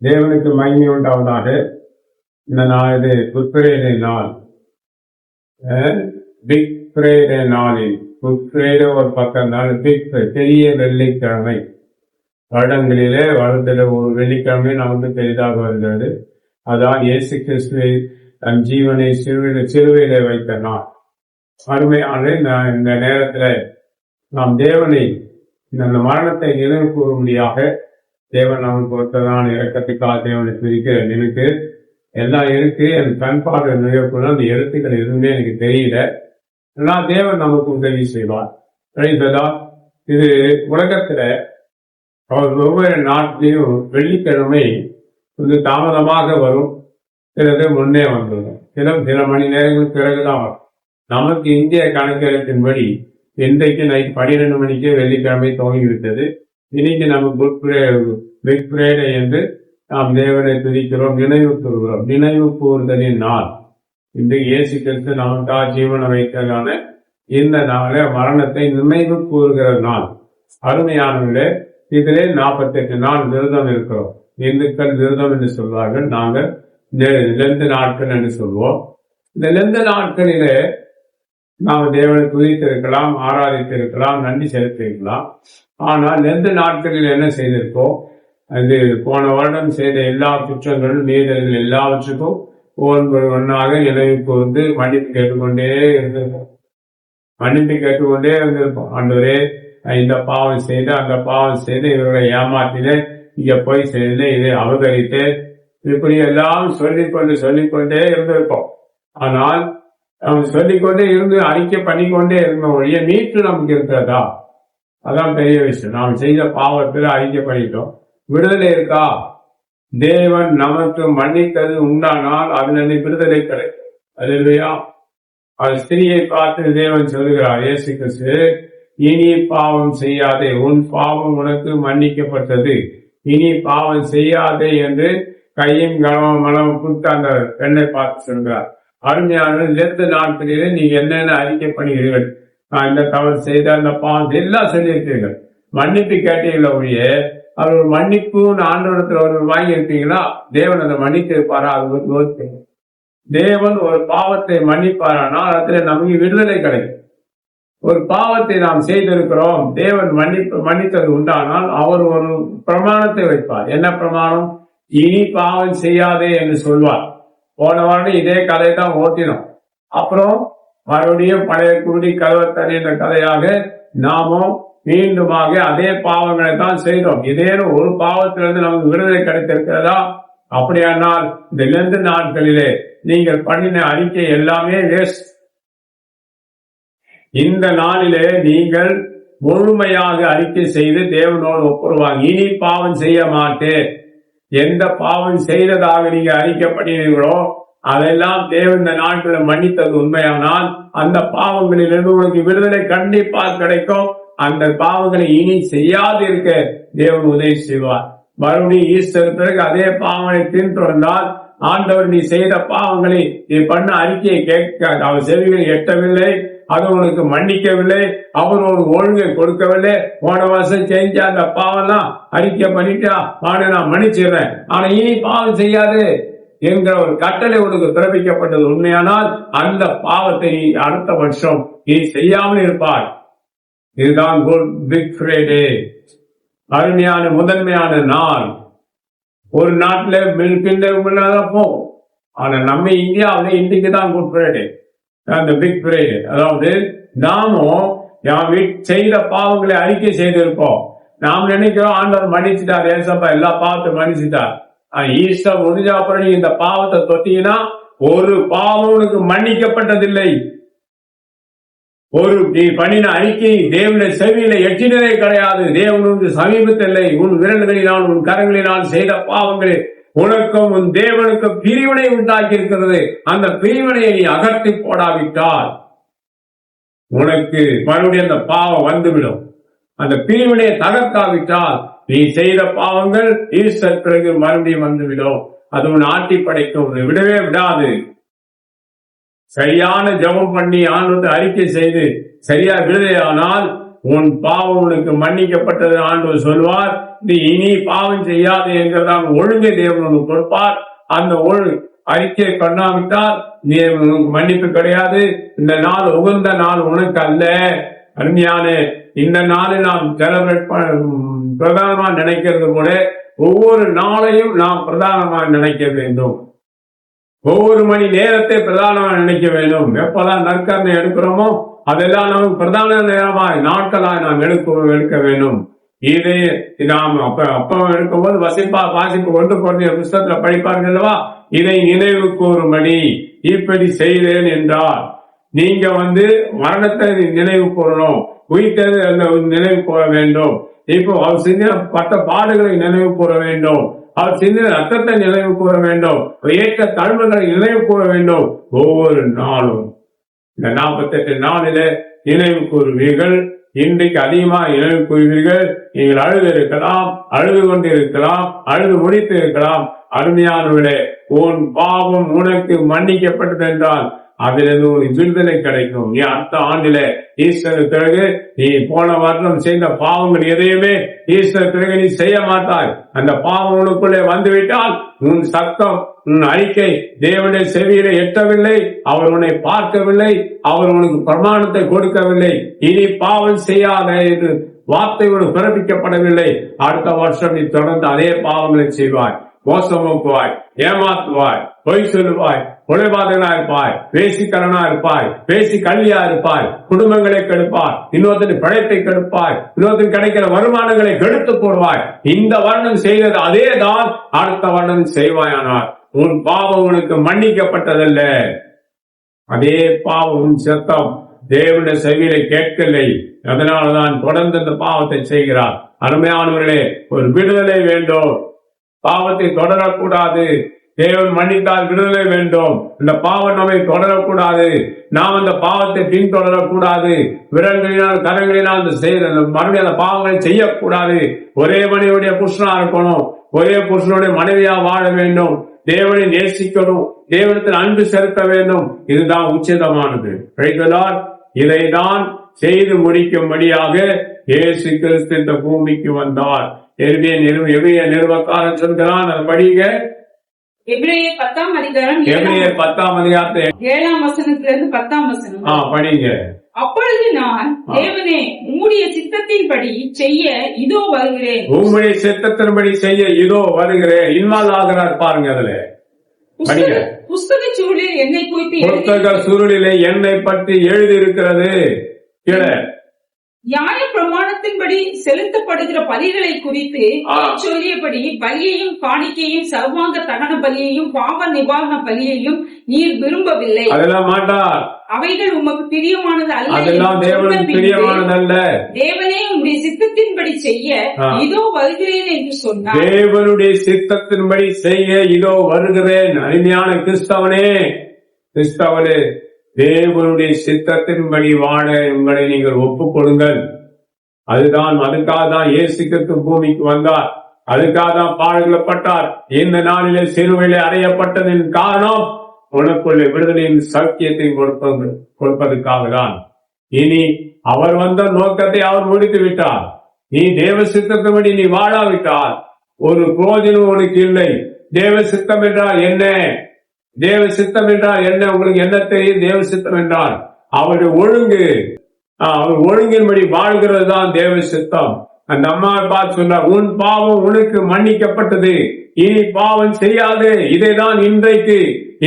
தேவனுக்கு மகிமை உண்டாவதாக. இந்த நாள் இது குட் ஃப்ரைடே நாள். பிக் ஃப்ரைடே நாளில் குட் ஃப்ரைடே ஒரு பக்கம் தான், பிக் பெரிய வெள்ளிக்கிழமை. வருடங்களிலே வருடத்தில் ஒரு வெள்ளிக்கிழமை நமக்கு பெரிதாக வருகிறது. அதான் இயேசு கிறிஸ்துவை தன் ஜீவனை சிலுவையிலே வைத்த நாள். அருமையான இந்த நேரத்துல நாம் தேவனை இந்த மரணத்தை நினைவு கூறும்படியாக தேவன் நமக்கு ஒருத்ததான் இறக்கத்துக்காக தேவனை பிரிக்கிற எனக்கு எல்லாம் இருக்கு. என் கண்பாடு நிகழ்ப்புல அந்த எழுத்துக்கள் எதுவுமே எனக்கு தெரியல. ஆனால் தேவன் நமக்கு உதவி செய்வார். இது உலகத்துல ஒவ்வொரு நாட்டிலையும் வெள்ளிக்கிழமை கொஞ்சம் தாமதமாக வரும், சிலது முன்னே வந்துடும், சில மணி நேரங்களுக்கு பிறகுதான் வரும். நமக்கு இந்திய கணக்கெடுப்பின்படி இன்றைக்கு நைட் 12 மணிக்கே வெள்ளிக்கிழமை துவங்கிவிட்டது. இன்னைக்கு நம்ம பிக் ஃப்ரைடே என்று நாம் தேவனை துதிக்கிறோம், நினைவு கூறுகிறோம். நினைவு கூறுதலின் நாள். இன்றைக்கு இயேசு கிறிஸ்து நமக்காக ஜீவனை வைத்ததான இந்த நாள மரணத்தை நினைவு கூறுகிற நாள். அருமையானவர்களே, இதிலே 48 நாள் விரதம் இருக்கிறோம். இந்துக்கள் விரதம் என்று சொல்வார்கள், நாங்கள் லெந்து நாட்கள் என்று சொல்வோம். இந்த லெந்து நாட்களிலே நாம் தேவனை துதித்திருக்கலாம், ஆராதித்திருக்கலாம், நன்றி செலுத்திருக்கலாம். ஆனால் லெந்து நாட்களில் என்ன செய்திருக்கோம்? அது போன வருடம் செய்த எல்லா குற்றங்களும் மீறல்கள் எல்லாவற்றுக்கும் ஒன்றாக நினைவு கூர்ந்து மன்னிப்பு கேட்டுக்கொண்டே இருந்திருப்போம். ஆண்டவரே, இந்த பாவம் செய்து அந்த பாவம் செய்து இவர்களை ஏமாற்றினேன், இங்க போய் செய்து இதை அபகரித்து, இப்படி எல்லாம் சொல்லிக்கொண்டே இருந்திருப்போம். ஆனால் நாம் சொல்லிக்கொண்டே இருந்து அறிக்கை பண்ணிக்கொண்டே இருந்த ஒழிய மீட்டு நமக்கு இருக்கிறதா? அதான் பெரிய விஷயம். நாம் செய்த பாவத்தில் அறிக்கை பண்ணிட்டோம், விடுதலை இருக்கா? தேவன் நமக்கு மன்னித்தது உண்டானால் அதுல விடுதலை கிடைக்கும். அல்லேலூயா. அது ஸ்திரியை பார்த்து தேவன் சொல்லுகிறார், இயேசு கிறிஸ்து, இனி பாவம் செய்யாதே, உன் பாவம் உனக்கு மன்னிக்கப்பட்டது, இனி பாவம் செய்யாதே என்று கையும் கனவும் மனம் கொடுத்து அந்த பெண்ணை பார்த்து சொல்கிறார். அருமையான லெந்து நாட்களிலே நீங்க என்னென்ன அறிக்கை பண்ணுகிறீர்கள்? நான் இந்த தவறு செய்த அந்த பாவம் எல்லாம் சொல்லியிருக்கீர்கள், மன்னிப்பு கேட்டீங்களா ஒழிய அவர் மன்னிப்பு ஆண்டவரத்தில் ஒரு வாங்கி இருப்பீங்களா? தேவன் அதை மன்னித்து இருப்பாரா? அது தேவன் ஒரு பாவத்தை மன்னிப்பாரானால் அதுல நமக்கு விடுதலை கிடைக்கும். ஒரு பாவத்தை நாம் செய்திருக்கிறோம், தேவன் மன்னித்தது உண்டானால் அவர் ஒரு பிரமாணத்தை வைப்பார். என்ன பிரமாணம்? இனி பாவம் செய்யாதே என்று சொல்வார். போன வாரம் இதே கதை தான் ஓட்டினோம். அப்புறம் மறுபடியும் பழைய குருடி கதவத்தறி என்ற கதையாக நாமும் மீண்டுமாக அதே பாவங்களை தான் செய்தோம். இதேனும் ஒரு பாவத்திலிருந்து நமக்கு விடுதலை கிடைத்திருக்கிறதா? அப்படியானால் இந்த லெந்து நாட்களிலே நீங்கள் பண்ணின அறிக்கை எல்லாமே வேஸ்ட். இந்த நாளிலே நீங்கள் முழுமையாக அறிக்கை செய்து தேவனோடு ஒப்புருவாங்க. இனி பாவம் செய்ய மாட்டேன். எந்த பாவம் செய்ததாக நீங்க அறிக்கைப்படுகிறீர்களோ அதெல்லாம் தேவன் இந்த நாட்களில் மன்னித்தது உண்மையானால் அந்த பாவங்களிலிருந்து உங்களுக்கு விடுதலை கண்டிப்பாக கிடைக்கும். அந்த பாவங்களை இனி செய்யாது இருக்க தேவன் உதவி செய்வார். மறுபடியும் ஈஸ்டர் பிறகு அதே பாவங்களை பின்தொடர்ந்தால் ஆண்டவர் நீ செய்த பாவங்களை நீ பண்ண அறிக்கையை கேட்க அவர் செவிகளை எட்டவில்லை, அது உனக்கு மன்னிக்கவில்லை, அவர் ஒரு ஒழுங்கை கொடுக்கவில்லை. போன வருஷம் செஞ்ச அந்த பாவம்லாம் அறிக்கை பண்ணிட்டா நான் மன்னிச்சிடுறேன், ஆனா இனி பாவம் செய்யாது என்கிற ஒரு கட்டளை உனக்கு பிறப்பிக்கப்பட்டது உண்மையானால் அந்த பாவத்தை அடுத்த வருஷம் நீ செய்யாமல் இருப்பாய். இதுதான் பிக் ஃப்ரைடே, அருமையான முதன்மையான நாள். ஒரு நாட்டில் போகும், ஆனா நம்ம இந்தியாவில் இன்றைக்கு தான் குட் ஃப்ரைடே, அந்த பிக் ஃப்ரைடே. அதாவது நாமும் செய்த பாவங்களை அறிக்கை செய்திருப்போம். நாம் நினைக்கிறோம் ஆண்டவர் மன்னிச்சுட்டார், ஏசப்பா எல்லா பாவத்தை மன்னிச்சுட்டார். ஈஸ்டர் முடிஞ்ச அப்புறம் நீ இந்த பாவத்தை தொட்டீங்கன்னா ஒரு பாவம் உனக்கு மன்னிக்கப்பட்டதில்லை. ஒரு நீ பண்ணின அறிக்கை தேவனுடைய செவியில எட்டினதே கிடையாது. தேவனுக்கு சமீபத்தில்லை. உன் விரல்களினால் உன் கரங்களினால் செய்த பாவங்களே உனக்கும் உன் தேவனுக்கும் பிரிவினை உண்டாக்கி இருக்கிறது. அந்த பிரிவினையை நீ அகற்றி போடாவிட்டால் உனக்கு மறுபடியும் அந்த பாவம் வந்துவிடும். அந்த பிரிவினையை தகர்க்காவிட்டால் நீ செய்த பாவங்கள் ஈஸ்டர் பிறகு மறுபடியும் வந்துவிடும். அது உன் ஆட்டி படைக்கும், விடவே விடாது. சரியான ஜெபம் பண்ணி ஆண்டு அறிக்கை செய்து சரியா விடுதலையானால் உன் பாவம் உனக்கு மன்னிக்கப்பட்டது ஆண்டவர் சொல்வார். நீ இனி பாவம் செய்யாது என்கிறதான் ஒழுங்கை தேவன் உனக்கு கொடுப்பார். அந்த அறிக்கை பண்ணாவிட்டால் நீ மன்னிப்பு கிடையாது. இந்த நாள் உகந்த நாள் உனக்கு அல்ல. அருமையான இந்த நாளை நாம் செலிபிரேட் பிரதானமா நினைக்கிறது கூட ஒவ்வொரு நாளையும் நாம் பிரதானமா நினைக்க வேண்டும். ஒவ்வொரு மணி நேரத்தை பிரதானமா நினைக்க வேண்டும். எப்பெல்லாம் நற்கரணை எடுக்கிறோமோ அதெல்லாம் நமக்கு பிரதான நேரமாய் நாட்களாய் நாம் எடுக்க வேண்டும். இதை நாம் அப்ப எடுக்கும்போது வாசிப்பு கொண்டு போற புத்தகத்துல படிப்பார்கள் அல்லவா, இதை நினைவு கூறும்படி இப்படி செய்தேன் என்றால் நீங்க மரணத்தை நினைவு கூறணும், உயிர்த்தது நினைவு கூற வேண்டும். இப்போ அவர் செஞ்ச பட்ட பாடுகளை நினைவு கூற வேண்டும், அவர் செஞ்ச ரத்தத்தை நினைவு கூற வேண்டும், ஏற்ற தழுவுகளை நினைவு கூற வேண்டும். ஒவ்வொரு நாளும் இந்த 48 நாளில நினைவு கூறுவீர்கள். இன்றைக்கு அதிகமாக நினைவு கூறுவீர்கள். நீங்கள் அழுது இருக்கலாம், அழுது கொண்டு இருக்கலாம், அழுது முடித்து இருக்கலாம். அருமையானவர்களே, உன் பாவம் உனக்கு மன்னிக்கப்பட்டது என்றால் அதிலிருந்து ஒரு விடுதலை கிடைக்கும். நீ அடுத்த ஆண்டில ஈஸ்வர பிறகு நீ போன வருடம் செய்த பாவங்கள் எதையுமே ஈஸ்வர பிறகு நீ செய்ய மாட்டாய். அந்த பாவம் உனக்குள்ளே வந்துவிட்டால் உன் சத்தம், உன் அறிக்கை தேவனுடைய செவியில எட்டவில்லை, அவர் உன்னை பார்க்கவில்லை, அவர் உனக்கு பிரமாணத்தை கொடுக்கவில்லை. இனி பாவம் செய்யாத என்று வார்த்தை உனக்கு பிறப்பிக்கப்படவில்லை. அடுத்த வருஷம் நீ தொடர்ந்து அதே பாவங்களை செய்வாய், மோசம் நோக்குவாய், ஏமாத்துவாய், பொய் சொல்லுவாய், கொலைபாதகனா இருப்பாய், பேசிக்கலனா இருப்பாய், பேசி கல்வியா இருப்பாய், குடும்பங்களை கெடுப்பாய், இன்னொருத்தன் பழையத்தை கெடுப்பாய், இன்னொருத்தன் கிடைக்கிற வருமானங்களை கெடுத்து போடுவாய். இந்த வருடம் செய்தது அதே தான் அடுத்த வருடம் செய்வாயானால் உன் பாவம் உனக்கு மன்னிக்கப்பட்டதல்ல. அதே பாவம் சத்தம் தேவனுடைய செவியில கேட்கலை. அதனால்தான் தொடர்ந்து இந்த பாவத்தை செய்கிறார். அருமையானவர்களே, ஒரு விடுதலை வேண்டும். பாவத்தை தொடரக்கூடாது. தேவன் மன்னித்தால் விடுதலை வேண்டும். இந்த பாவம் நம்மை தொடரக்கூடாது. நாம் அந்த பாவத்தை பின்தொடரக்கூடாது. விரல்களினால் கரங்களினால் மறுபடியும் அந்த பாவங்களை செய்யக்கூடாது. ஒரே மனைவியுடைய புருஷனா இருக்கணும், ஒரே புருஷனுடைய மனைவியா வாழ வேண்டும், தேவனை நேசிக்கணும், தேவனத்தில் அன்பு செலுத்த வேண்டும். இதுதான் உச்சிதமானது. இதைதான் செய்து முடிக்கும்படியாக இயேசு கிறிஸ்து இந்த பூமிக்கு வந்தார். எபிரேய நிறுவக்காரன் சொல்கிறான், அதை படிங்க. எபிரேயர் 10ஆம் அதிகாரம் 7ஆம் வசனத்திலிருந்து 10ஆம் வசனம் படிங்க. அப்பொழுது நான், தேவனே உம்முடைய சித்தத்தின்படி செய்ய இதோ வருகிறேன். உம்முடைய சித்தத்தின்படி செய்ய இதோ வருகிறேன். இன்வால்வ் ஆகிறார் பாருங்க. அதுல படிங்க. புஸ்தக சுருளில் என்னை குறித்து, புஸ்தக சுருளிலே என்னை பற்றி எழுதி இருக்கிறது. நியாய பிரமாணத்தின்படி செலுத்தப்படுகிற பலிகளை குறித்து சொல்லியபடி பலியையும் காணிக்கையும் சர்வாங்க தகன பலியையும் பாவ நிவாரண பலியையும் நீர் விரும்பவில்லை. அதெல்லாம் மாட்டார். அவைகள் உமக்கு பிரியமானது அல்ல. தேவனே உம்முடைய சித்தத்தின்படி செய்ய இதோ வருகிறேன் என்று சொன்னார். தேவனுடைய சித்தத்தின்படி செய்ய இதோ வருகிறேன். அருமையான கிறிஸ்தவனே, தேவனுடைய சித்தத்தின்படி வாழ உங்களை நீங்கள் ஒப்புக் கொடுங்கள். அதுக்காக தான் இயேசு கிறிஸ்து பூமிக்கு வந்தார். அதுக்காக தான் பாடுகளப்பட்டார். இந்த நாளிலே சிலுவையிலே அறையப்பட்டதின் காரணம் உனக்குள்ள விடுதலையின் சத்தியத்தை கொடுப்பதற்காக தான். இனி அவர் வந்த நோக்கத்தை அவர் முடித்து விட்டார். நீ தேவ சித்தத்தின்படி நீ வாழாவிட்டால் ஒரு பிரயோஜனம் உனக்கு இல்லை. தேவ சித்தம் என்றால் என்ன? தேவ சித்தம் என்றால் என்ன? உங்களுக்கு என்ன தெரியும்? தேவ சித்தம் என்றால் அவருடைய ஒழுங்கு, அவர் ஒழுங்கின்படி வாழ்கிறது தான் தேவ சித்தம். அந்த அம்மா பார்த்து சொன்னார், உன் பாவம் உனக்கு மன்னிக்கப்பட்டது, இனி பாவம் செய்யாது. இதைதான் இன்றைக்கு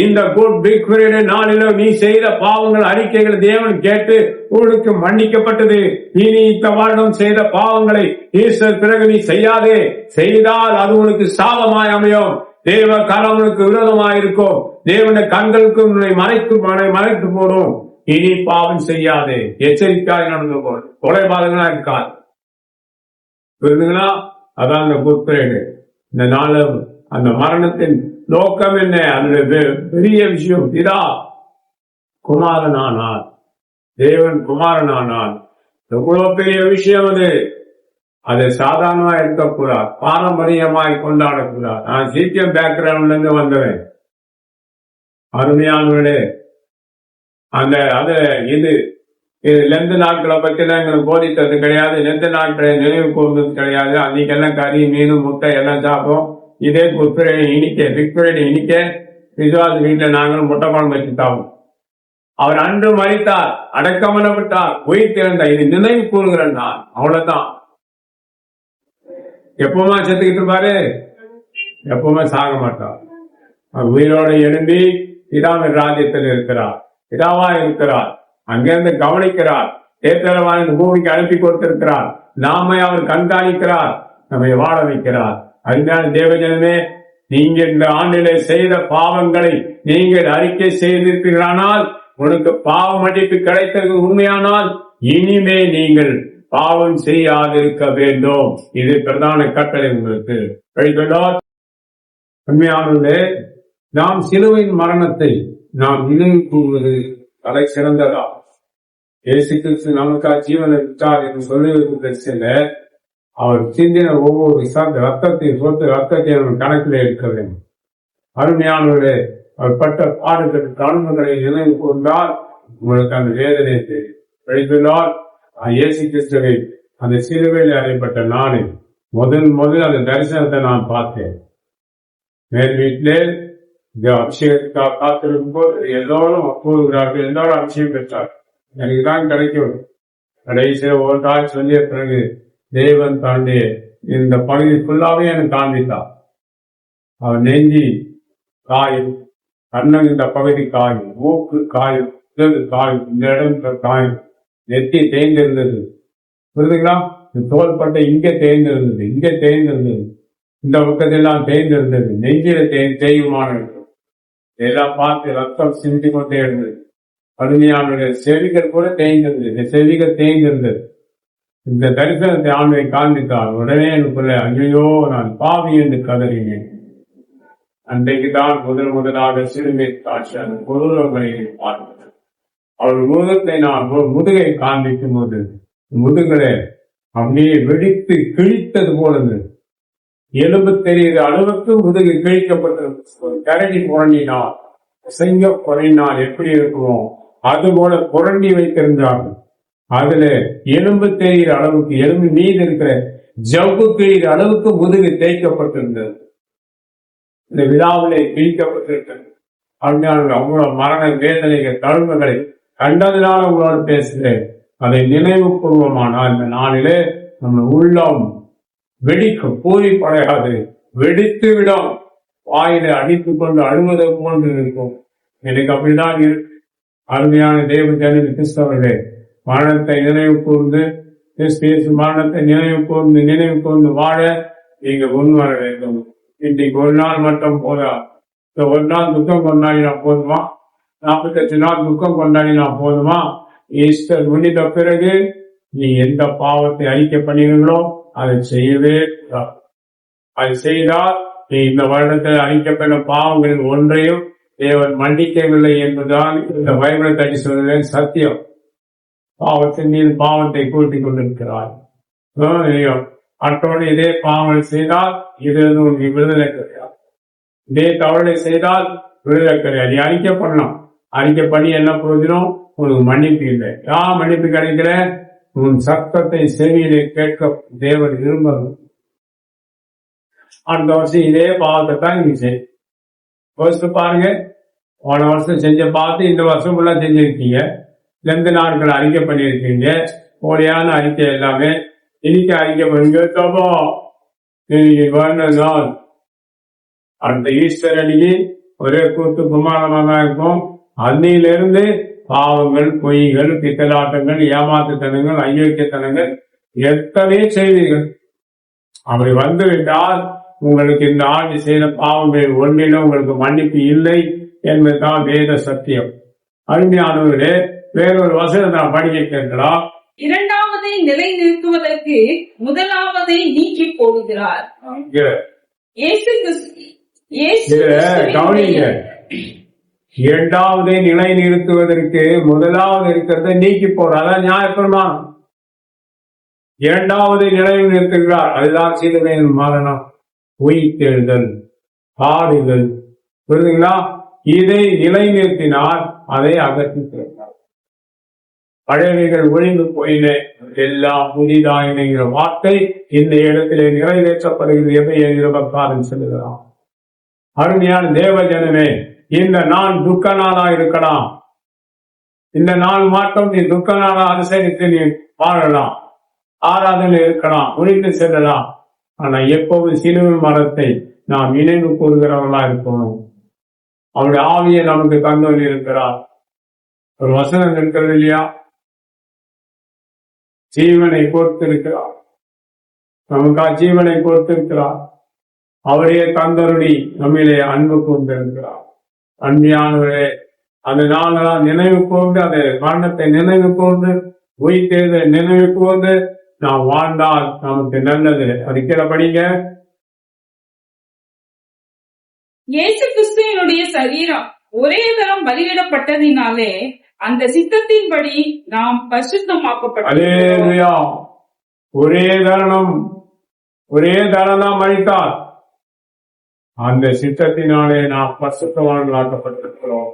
இந்த குட் பிக் ஃப்ரைடே நாளிலோ நீ செய்த பாவங்கள் அறிக்கைகள் தேவன் கேட்டு உனக்கு மன்னிக்கப்பட்டது. இனி இந்த வருடம் செய்த பாவங்களை ஈஸ்வர் பிறகு நீ செய்யாதே. செய்தால் அது உனக்கு சாபமாய் அமையும். தேவ கரவனுக்கு விரோதமாயிருக்கும். தேவனுடைய கண்களுக்கு உன்னை மறைத்து போடும். இனி பாவம் செய்யாதே, எச்சரிக்கையாக நடந்து போடும். கொலைபாதகனா இருக்காது. புரியுதுங்களா? அதான் அந்த குட் ஃப்ரைடே. இந்த நாள் அந்த மரணத்தின் நோக்கம் என்ன? அந்த பெரிய விஷயம் இதா, குமாரனானார், தேவன் குமாரனானார். எவ்வளவு பெரிய விஷயம் அது. அதை சாதாரணமா இருக்கக்கூடாது, பாரம்பரியமாய் கொண்டாடக்கூடாது. நான் சீக்கியம் பேக்ரவுண்ட்ல இருந்து வந்தவன். அருமையானவர்களே, இது இது லெந்து நாட்களை பத்திலாம் எங்களுக்கு போதித்தது கிடையாது. லெந்து நாட்களை நினைவு கூர்ந்தது கிடையாது. அன்னைக்கெல்லாம் கறி, மீன், முட்டை எல்லாம் சாப்பிடும். இதே குட் ஃப்ரைடே இனிக்க விசுவாச வீட்டுல நாங்களும் முட்டை குழம்பு வச்சு சாப்பிடும். அவர் அன்று மரித்தார், அடக்கமனப்பட்டார், உயிர் திறந்தார். இது நினைவு கூறுகிற நான். அவ்வளவுதான். எப்பவுமா செத்துக்கிட்டு இருப்பாரு, எப்பவுமே சாக மாட்டார். அவர் உயிரோட எழும்பி பிதாவின் ராஜ்யத்தில் இருக்கிறார், பிதாவா இருக்கிறார். அங்கிருந்து கவனிக்கிறார், தேர்தலவான பூமிக்கு அனுப்பி கொடுத்திருக்கிறார். நாம அவர் கண்காணிக்கிறார், நம்மை வாழ வைக்கிறார். அதனால தேவஜனமே, நீங்கள் இந்த ஆண்டிலே செய்த பாவங்களை நீங்கள் அறிக்கை செய்திருக்கிறீர்களானால், உனக்கு பாவ மன்னிப்பு கிடைத்தது உண்மையானால், இனிமே நீங்கள் பாவம் செய்யாதிருக்க வேண்டும். இது பிரதான கட்டளை உங்களுக்கு. உண்மையானது, நாம் சிலுவையின் மரணத்தை நாம் நினைவு கூறுவது தலை சிறந்ததா? இயேசு கிறிஸ்து நமக்காக ஜீவனை விட்டார் என்று சொல்லுவதற்கு அவர் சிந்தின ஒவ்வொரு ரத்தத்தை நம்ம கணக்கில் எடுக்க வேண்டும். அருமையானவர்களே, அவர் பட்ட பாடுகள் கடமைகளை நினைவு கூர்ந்தால் உங்களுக்கு அந்த வேதனை தெரியும். இயேசு கிறிஸ்துவை அந்த சிலுவையில் அறையப்பட்ட நாளை முதல் அந்த தரிசனத்தை நான் பார்த்தேன். மேல் வீட்டிலே இந்த அபிஷேகத்துக்காக காத்திருக்கும் போது எல்லோரும் கூறுகிறார்கள், எல்லாரும் அபிஷேகம் பெற்றார். எனக்கு தான் கிடைக்கும். கடைசியில் ஒரு நாள் சொல்லிய பிறகு தேவன் தாண்டி இந்த பகுதி ஃபுல்லாவே எனக்கு காண்பித்தார். அவர் நெஞ்சி காயும், கண்ணன் இந்த பகுதி காயும், மூக்கு காயும், உதடு காயும், இந்த இடம் காயும், நெத்தி தேய்ந்திருந்தது. புரியுதுங்களா? தோள்பட்டை இங்கே தேய்ந்திருந்தது, இங்கே தேய்ந்திருந்தது, இந்த பக்கத்தெல்லாம் தேய்ந்திருந்தது, நெஞ்சில தேய்வுமான இதெல்லாம் பார்த்து ரத்தம் சிந்தி கொண்டே இருந்தது. அருமையான செவிகள் கூட தேய்ந்திருந்தது, செவிகள் தேய்ந்திருந்தது. இந்த தரிசனத்தை ஆண்மை காண்பித்தார். உடனே எனக்குள்ள ஐயோ நான் பாவி என்று கதறினேன். அன்றைக்குதான் முதலாக சிறுமை காட்சி அந்த பொருளை பார்த்தது. அவள் முகத்தை நான் முதுகை காண்பிக்கும் போது முதுகலை அப்படியே வெடித்து கிழித்தது போல இருந்தது. எலும்பு தெரிகிற அளவுக்கு முதுகு கிழிக்கப்பட்டிருந்தது. கரடி புரண்டினால், செங்க புரண்டினால் எப்படி இருக்குமோ அது போல புரண்டி வைத்திருந்தார்கள். அதுல எலும்பு தெரிகிற அளவுக்கு, எலும்பு மீது இருக்கிற ஜவ்வு கிழிகிற அளவுக்கு முதுகு தேய்க்கப்பட்டிருந்தது. இந்த விழாவிலே கிழிக்கப்பட்டிருக்கிறது. அவ்வளவு மரண வேதனைகள் தழும்புகளை கண்டதினால உங்களோடு பேசுகிறேன். அதை நினைவு பூர்வமானால் இந்த நாளிலே நம்ம உள்ளம் வெடிக்கும், பூரிப்படையாது, வெடித்து விடும். வாயிலை அடித்துக் கொண்டு அழுவதை போன்று இருக்கும். எனக்கு அப்படிதான் இருக்கு. அருமையான தேவ ஜனனி கிறிஸ்தவர்களே, மரணத்தை நினைவு கூர்ந்து, மரணத்தை நினைவு கூர்ந்து வாழ நீங்க முன் வர வேண்டும். இன்னைக்கு ஒரு நாள் மட்டும் போதா. ஒரு நாள் துக்கம் கொண்டாடினா போதுமா? 48 நாள் துக்கம் கொண்டாடினா போதுமா? ஈஸ்டர் முடிந்த பிறகு நீ எந்த பாவத்தை அறிக்கை பண்ணீங்களோ அதை செய்யவே கூடாது. அதை செய்தால் நீ இந்த வருடத்தில் அறிக்கப்பட்ட பாவங்களில் ஒன்றையும் தேவன் மன்னிக்கவில்லை என்பதுதான் இந்த பைபிளை தட்டி சொல்வதில் சத்தியம். பாவத்தின் மீது பாவத்தை கூட்டிக் கொண்டிருக்கிறார். மற்றோடு இதே பாவங்கள் செய்தால் இது உனக்கு விடுதலை கிடையாது. இதே தவறை செய்தால் விடுதலை கிடையாது. நீ அறிக்கை பண்ணலாம். அறிக்கை பண்ணி என்ன பிரயோஜனம்? உனக்கு மன்னிப்பு இல்லை. மன்னிப்பு கிடைக்கிற உன் சத்தத்தை செவியிலே கேட்க தேவன் விரும்பும். அடுத்த வருஷம் இதே பாவத்தை தான் நீங்க செய்யும். யோசித்து பாருங்க. போன வருஷம் செஞ்ச பார்த்து இந்த வருஷம் ஃபுல்லா செஞ்சிருக்கீங்க. 2 நாட்கள் அறிக்கை பண்ணியிருக்கீங்க. போலியான அறிக்கை எல்லாமே இன்னைக்கு அறிக்கை பண்ணுங்க. நாள் அடுத்த ஈஸ்டர் அன்னைக்கு ஒரே கூத்து குமாரமா தான் இருக்கும். அன்னையிலிருந்து பாவங்கள், பொய்கள், பித்தலாட்டங்கள், ஏமாத்துத்தனங்கள், அயோக்கியத்தனங்கள் எத்தனை செய்வீர்கள். அப்படி வந்துவிட்டால் உங்களுக்கு இந்த ஆண்டு செய்த பாவங்கள் ஒன்றிலும் உங்களுக்கு மன்னிப்பு இல்லை என்பதுதான் வேத சத்தியம். அருமையானவர்களே, வேறொரு வசனத்தை நான் படிக்க கேட்கலாம். 2வது நிலை நிறுத்துவதற்கு 1வது நீக்கி போடுகிறார். கவனிங்க, 2வது நிலை நிறுத்துவதற்கு 1வது இருக்கிறத நீக்கி போடுற. அதான் நியாயப்பிரமாணம். 2வது நிலையில் நிறுத்துகிறார். அதுதான் சிலுவையின் மரணம், உயிர்த்தெழுதல், பாடுதல். புரியுதுங்களா? இதை நிலை நிறுத்தினால் அதை அகற்றிக்கிறார். பழையவைகள் ஒழிந்து போயின, எல்லாம் புதிதாயின வார்த்தை இந்த இடத்திலே நிறைவேற்றப்படுகிறது. எபேசியர் 26 சொல்லுகிறான். அருமையான தேவ ஜனமே, இந்த நாள் துக்க நாளா இருக்கலாம். இந்த நாள் மாற்றம் நீ துக்க நாளா அனுசரித்து நீ வாழலாம், ஆராதனை இருக்கலாம், முடிந்து செல்லலாம். ஆனா எப்போதும் சிலுவை மரத்தை நாம் நினைவு கூறுகிறவர்களா இருக்கணும். அவருடைய ஆவியை நமக்கு தந்தோல் இருக்கிறார். ஒரு வசனம் இருக்கிறது இல்லையா, ஜீவனை கொடுத்திருக்கிறார், நமக்கா ஜீவனை கொடுத்திருக்கிறார். அவரையே தந்தருளி நம்மிலே அன்பு கொண்டிருக்கிறார். அன்பியானவரே, அந்த நாளெல்லாம் நினைவு கூர்ந்து, அந்த மரணத்தை நினைவு கூர்ந்து, உயிர்த்தெழுதலை நினைவு கூர்ந்து நாம் வாழ்ந்தால் நமக்கு நல்லது. அதுக்கிற படிங்க. இயேசு கிறிஸ்துவினுடைய சரீரம் ஒரே தரம் பலியிடப்பட்டதினாலே அந்த சித்தத்தின்படி நாம் பரிசுத்தமாக்கப்பட்டோம். ஒரே தரணம் அளித்தார். அந்த சித்தத்தினாலே நாம் பரிசுத்தவான்களாக்கப்பட்டிருக்கிறோம்.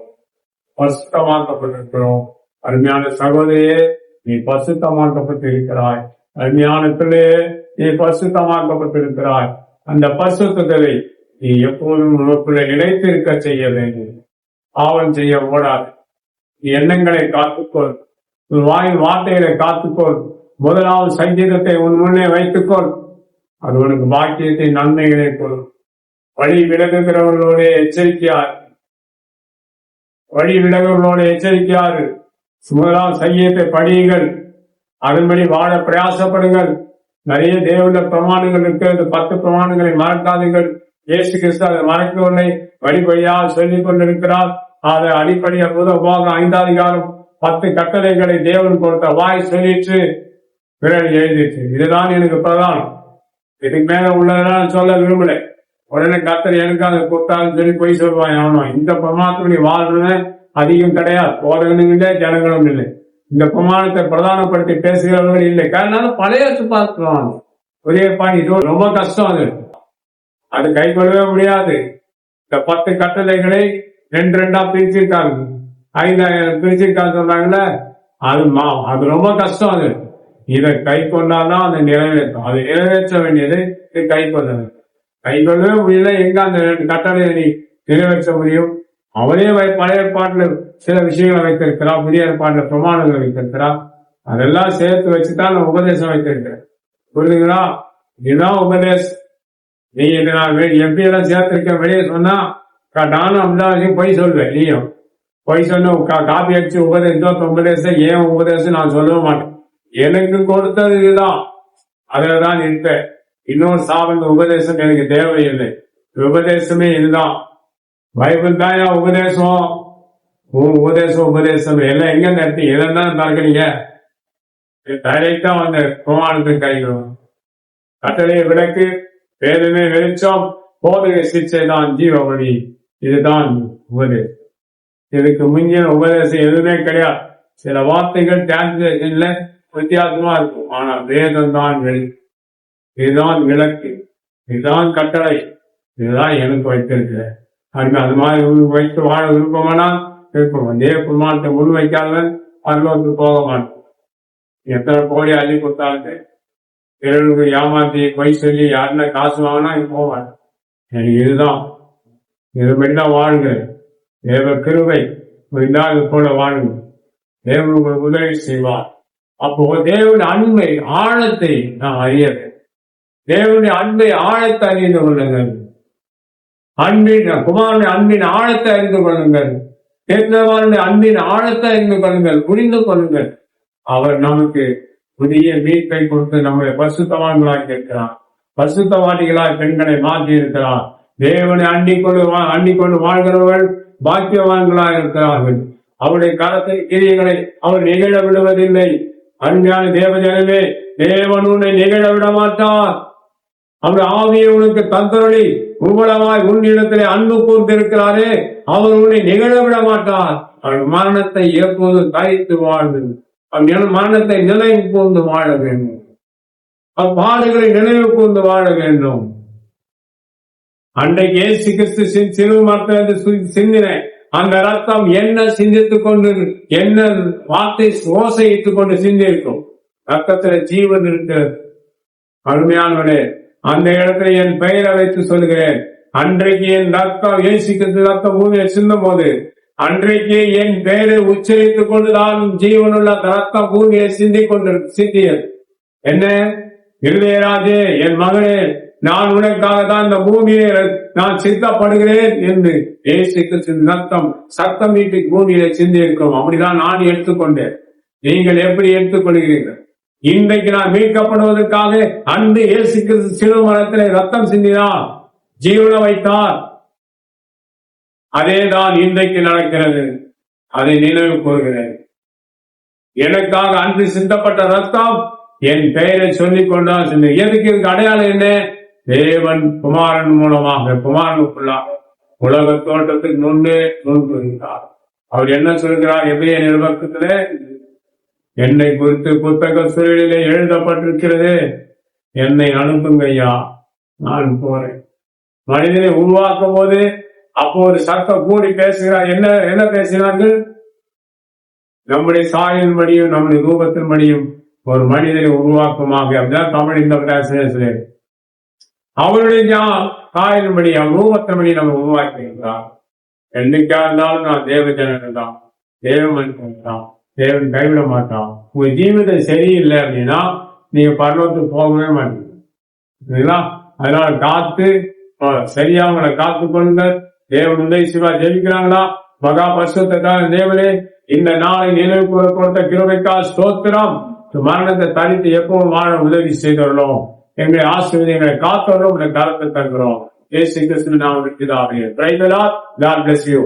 அருமையான சகோதரியே, நீ பரிசுத்தமாக்கப்பட்டிருக்கிறாய். அருமையான பிள்ளையே, நீ பரிசுத்தமாக்கப்பட்டிருக்கிறாய். அந்த பரிசுத்தத்தை நீ எப்போதும் உனக்குள்ளே நிலைத்திருக்க செய்ய வேண்டும். பாவம் செய்ய ஓடாது. நீ எண்ணங்களை காத்துக்கொள், உன் வாயின் வார்த்தைகளை காத்துக்கொள். முதலாவது சங்கீதத்தை உன் முன்னே வைத்துக்கொள். அது உனக்கு பாக்கியத்தை நன்மைகளை கொள்ளும். வழி விலகுகிறவர்களோட எச்சரிக்கையாரு. முதலாவது சங்கீதத்தை படியுங்கள், அதன்படி வாழ பிரயாசப்படுங்கள். நிறைய தேவனுடைய பிரமாணங்கள் இருக்கிறது. 10 பிரமாணங்களை மறக்காதீர்கள். இயேசு கிறிஸ்து அதை மறக்கவில்லை, வழிபடியாக சொல்லிக் கொண்டிருக்கிறார். அதை அடிப்படையா முதல் 5 அதிகாரம் 10 கட்டளைகளை தேவன் கொடுத்த வாய் சொல்லிட்டு விரல் எழுதிட்டு, இதுதான் எனக்கு பிரதானம், இதுக்கு மேல உள்ளதெல்லாம் சொல்ல விரும்பல. உடனே கர்த்தர் எனக்கு அதை கொடுத்தாலும் சொல்லி போய் சொல்லுவான். ஆகணும். இந்த பிரமாணத்தை வாழ்றது அதிகம் கிடையாது. போதகனும் இல்லை, ஜனங்களும் இல்லை. இந்த பிரமாணத்தை பிரதானப்படுத்தி பேசுகிறவர்கள் இல்லை. காரணம் பழைய பார்க்கலாம். ஒரே பாணி ரொம்ப கஷ்டம். அது கை கொள்ளவே முடியாது. இந்த 10 கட்டளைகளை 2 பிரிச்சிருக்காங்க, 5 பிரிச்சிருக்காங்க சொல்றாங்கல்ல, அது ரொம்ப கஷ்டம். அது இதை கை கொண்டாதான் அதை நிறைவேற்றும். அதை நிறைவேற்ற வேண்டியது கை கொள்ளது. கை கொள்ளவே முடியல. எங்க அந்த 2 கட்டளையை நீ நிறைவேற்ற முடியும்? அவரே பழைய ஏற்பாட்டுல சில விஷயங்களை வைத்திருக்கிறார், புதிய ஏற்பாட்டுல பிரமாணங்களை வைத்திருக்கிறார். அதெல்லாம் சேர்த்து வச்சுதான் நான் உபதேசம் வைத்திருக்கிறேன். புரியுதுங்களா? இதுதான் உபதேசம். நீ நான் எப்படி எல்லாம் சேர்த்திருக்க வெளியே சொன்னா நானும் அப்படிதான் பொய் சொல்வேன். நீயும் பொய் சொன்ன காப்பி அடிச்சு உபதேசம் ஏன் உபதேசம் நான் சொல்லவே மாட்டேன். எனக்கு கொடுத்தது இதுதான், அதுலதான் இருப்பேன். இன்னொரு சாவந்த உபதேசம் எனக்கு தேவையில்லை. உபதேசமே இதுதான். பைபிள் தான் உபதேசம். உபதேசம் எல்லாம் எங்க நடத்தி எல்லாம் பார்க்கறீங்க? டைரக்டா வந்த பிரமாணத்துக்கு கைகளும் கட்டளையை விளக்கு, வேதமே வெளிச்சம், போதகை சிகிச்சை தான் ஜீவ வழி. இதுதான் உபதேசம். இதுக்கு முன்னிய உபதேசம் எதுவுமே கிடையாது. சில வார்த்தைகள் டிரான்ஸ்லேஷன்ல வித்தியாசமா இருக்கும், ஆனா வேதம் தான் வெளி. இதுதான் விளக்கு, இதுதான் கட்டளை, இதுதான் எனக்கு வைத்திருக்கிறேன். அது மாதிரி வைத்து வாழ விருப்பமானா விருப்பம். தேவ பிரமாணத்தை முன் வைக்காதவன் பரலோகத்துக்கு போக மாட்டோம். எத்தனை கோடி அள்ளி கொடுத்தாலும் பிறருக்கு ஏமாத்தி போய் சொல்லி யாருன்னா காசு வாங்கினா போக மாட்டேன். எனக்கு இதுதான், இதுபடிதான் வாழுங்க. தேவ கிருபை இது போல வாழுங்க. தேவன் உங்களுக்கு உதவி செய்வார். அப்போ தேவனுடைய அன்பை ஆழத்தை நான் அறியறேன். தேவனுடைய அன்பை ஆழத்தை அறிந்து கொள்ளுங்கள். குமாரனுடைய அன்பின் ஆழத்தை அறிந்து கொள்ளுங்கள். தேவனுடைய அன்பின் ஆழத்தை அறிந்து கொள்ளுங்கள், புரிந்து கொள்ளுங்கள். அவர் நமக்கு புதிய மீட்பை கொடுத்து நம்முடைய பரிசுத்தவான்களாக இருக்கிறார். பரிசுத்தவாதிகளாக பெண்களை மாற்றி இருக்கிறார். தேவனை அண்டிக் கொண்டு வாழ்கிறவர்கள் பாக்கியவான்களாக இருக்கிறார்கள். அவருடைய கரத்தின் கிரியைகளை அவர் நிகழ விடுவதில்லை. அருமையான தேவஜனமே, தேவன் உன்னை நிகழ விட மாட்டார். அவர் ஆவியை உனக்கு தந்தருளி உங்களவாய் உன்னிடத்திலே அன்பு கூர்ந்திருக்கிறாரே, அவர் உன்னை நிகழ விட மாட்டார். அவர் மரணத்தை எப்போது தரித்து வாழ்ந்து மரணத்தை நினைவு கூர்ந்து வாழ வேண்டும். பாடுகளை நினைவு கூர்ந்து வாழ வேண்டும். அன்றைக்கு இயேசு கிறிஸ்து சிலுவை மரத்திலிருந்து சிந்தின அந்த ரத்தம் என்ன சிந்தித்துக் கொண்டு என்ன வார்த்தை ஓசையிட்டுக் கொண்டு சிந்திருக்கும். ரத்தத்துல ஜீவன் இருக்கிறது. அருமையானவனே, அந்த இடத்துல என் பெயரை வைத்து சொல்கிறேன். அன்றைக்கு என் ரத்தம் இயேசுவின் ரத்தம் பூமியை சிந்தும் போது, அன்றைக்கு என் பெயரை உச்சரித்துக் கொண்டுதான் ஜீவனுள்ள ரத்தம் பூமியை சிந்தியது. என்ன? இருதயராஜே, என் மகனே, நான் உனக்காக தான் இந்த பூமியை நான் சித்தப்படுகிறேன் என்று இயேசுவின் ரத்தம் சத்தம் வீட்டு பூமியில சிந்தி இருக்கும். அப்படிதான் நான் எடுத்துக்கொண்டேன். நீங்கள் எப்படி எடுத்துக்கொள்கிறீர்கள்? இன்றைக்கு நான் மீட்கப்படுவதற்காக அன்று இயேசு கிறிஸ்து சிலுவை மரத்திலே ரத்தம் சிந்தினார், ஜீவன வைத்தார். அதேதான் இன்றைக்கு நடக்கிறது. அதை நினைவு கூறுகிறேன். எனக்காக அன்று சிந்தப்பட்ட ரத்தம் என் பெயரை சொல்லிக் கொண்டால் சிந்த. எதுக்கு இதுக்கு அடையாளம் என்ன? தேவன் குமாரன் மூலமாக, குமாரனுக்குள்ளாக உலக தோட்டத்துக்கு முன்பே முன்கிறார். அவர் என்ன சொல்கிறார்? எபிரேய நிருபத்திலே என்னை குறித்து புத்தக சுருளிலே எழுதப்பட்டிருக்கிறது, என்னை அனுப்புங்க ஐயா, நான் போறேன். மனிதனை உருவாக்கும் போது அப்போ ஒரு சத்தம் கூடி பேசுகிறார். என்ன பேசினார்கள்? நம்முடைய சாயின் படியும் நம்முடைய ரூபத்தின் படியும் ஒரு மனிதனை உருவாக்குமாக. அப்படிதான் தமிழ் இந்த பேசுகிறேன். அவருடைய சாயின்படி அவன் ரூபத்தின்படி நம்ம உருவாக்குகிறார். என்னைக்கா இருந்தாலும் நான் தேவ ஜனன் தான், தேவ மனுஷன் தான், தேவன் கைவிட மாட்டான். உங்க ஜீவிதம் சரியில்லை அப்படின்னா நீங்க பரலோகத்துக்கு போகவே மாட்டீங்க. அதனால காத்து சரியா உங்களை காத்து கொள்ளுங்க. தேவன் உதவி சிவா ஜெயிக்கிறாங்களா? மகா பரிசுத்தத்தான தேவனே, இந்த நாளை நினைவு கூற கொடுத்த கிருபைக்காக ஸ்தோத்திரம். மரணத்தை தனித்து எப்பவும் வாழ உதவி செய்துள்ளோம். எங்களை ஆசீர்வதி, எங்களை காத்தவர்களும் உங்களை கருத்தை தருகிறோம். இயேசு கிறிஸ்துவின் நாமத்தில் பிதாவே. Praise the Lord. God bless you.